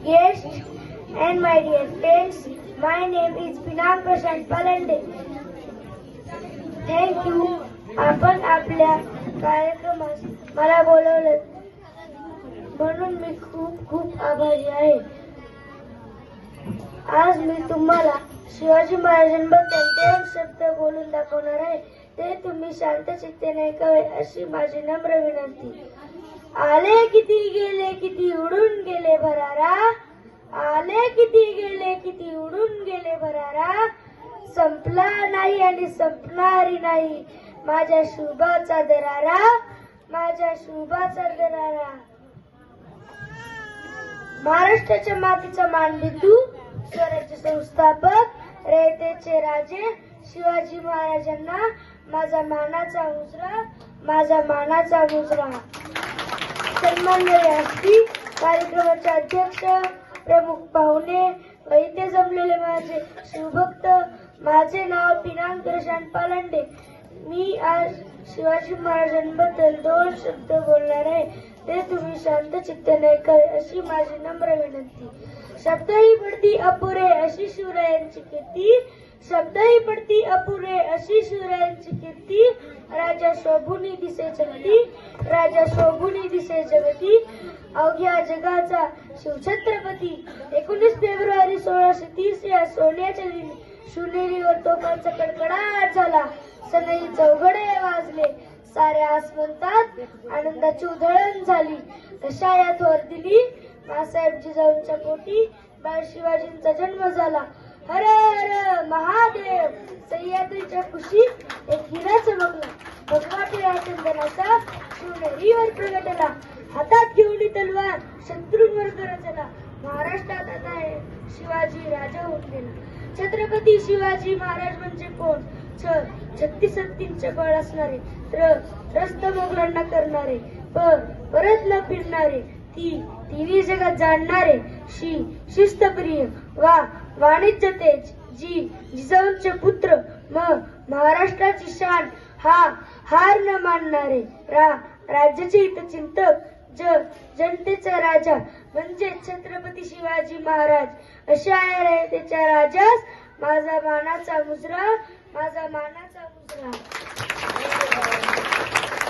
guests and my dear friends, my name is Pinang Prashant Palande. Thank you. आपण आपल्या कार्यक्रमास मला बोलवलं म्हणून मी खूप खूप आभारी आहे. आज मी तुम्हाला शिवाजी महाराजांबद्दल 2 शब्द बोलून दाखवणार आहे. ते तुम्ही शांत चित्तेने ऐकावे अशी माझी नम्र विनंती. आले किती गेले किती उडून गेले भरारा, आले किती गेले किती उडून गेले भरारा, संपला नाही आणि संपणारी नाही माझ्या शुभाचा दरारा, माझ्या शुभाचा दरारा. महाराष्ट्राच्या मातीचा मानबिंदू, स्वराज्य संस्थापक, रयतेचे राजे शिवाजी महाराजांना माझा मानाचा मुजरा, माझा मानाचा मुजरा. सन्माननीय व्यासपीठ, कार्यक्रमाचे अध्यक्ष, प्रमुख पाहुणे व इथे जमलेले माझे शिवभक्त, माझे नाव पिनाक प्रशांत पालांडे. मी आज शिवाजी महाराजांबद्दल 2 शब्द बोलणार आहे. ते तुम्ही शांत चित्ताने ऐकावे अशी माझी नम्र विनंती. शब्दही पडती अपुरे अशी शिवरायांची कीर्ती, शब्दही पडती अपुरे अशी शिवरायांची कीर्ती, राजा शोभुनी दिसे जगती, राजा शोभुनी दिसे जगती, अवघ्या जगाचा शिवछत्रपती. 19 फेब्रुवारी 1630 या सोन्याच्या दिनी शिवनेरीवर तोफांचा कडकडाट झाला. सनई चौघडे वाजले, साऱ्या आसमंतात आनंदाची उधळण झाली. तशा या थोर दिली मासाहेब जिजाऊंच्या पोटी बाळ शिवाजींचा जन्म झाला. हर हर महादेव. सह्याद्रीच्या कुशीत एक हिरा चमकला, भगवा टिळा चंदनाचा शिवनेरीवर प्रगटला. हातात घेऊन तलवार शत्रूंवर गरजला. महाराष्ट्रात आता आहे शिवाजी राजा होऊन गेला. छत्रपती शिवाजी महाराज म्हणजे कोण? 36 हत्तींचे बळ असणारे, त्रस्त मोगलांना करणारे, परत न फिरणारे, तिन्ही जगात जाणणारे, शिस्तप्रिय, वाणिज्य तेज, जिजाऊंचे पुत्र, महाराष्ट्राची शान, हार न मानणारे, राज्याचे हितचिंतक, जनतेचा राजा म्हणजे छत्रपती शिवाजी महाराज. अशा रयतेच्या राजास माझा मानाचा मुजरा, माझा मानाचा मुजरा.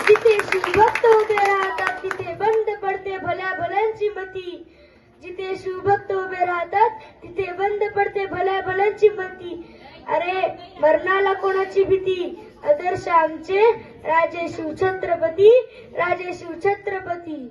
जिथे शिवभक्त उभे राहतात तिथे बंद पडते भल्या भल्यांची मती, जिथे शिवभक्त उभे राहतात तिथे बंद पडते भल्या भल्यांची मती. अरे मरणाला कोणाची भीती, आदर्श आमचे राजे शिवछत्रपती, राजे शिवछत्रपती.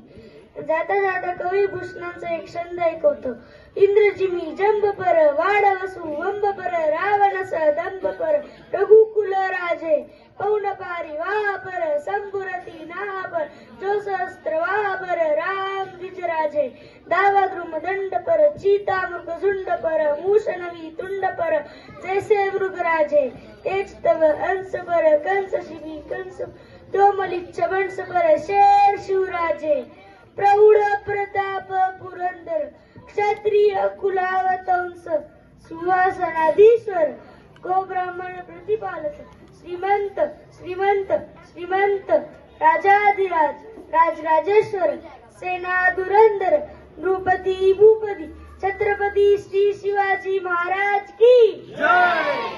जाता जाता कवी भूषणांचा एक छंद ऐकवतो. इंद्रजिमी जंब पर, वाड वसु वंब पर, रावणस दंब पर, रघुकुल राजे, पौन पारी वाह पर, संबुरती नाह पर, जो सहस्त्र वाह पर, राम द्विजराजे, दावाद्रुम दंड पर, चीता मृग झुंड पर, मूषणवी तुंड पर, जैसे मृगराजे, तेज तव अंश पर, कंस शिवी कंस, तोमलिच्छ वंश पर, शेर शिवराजे, प्रौढ प्रताप पुरंदर, क्षत्रिय कुलावतंस, सिंहासनाधीश्वर, गो ब्राह्मण प्रतिपालक, श्रीमंत श्रीमंत श्रीमंत, राजाधिराज, राजराजेश्वर, सेना धुरंधर, नृपती भूपती, छत्रपती श्री शिवाजी महाराज की जय.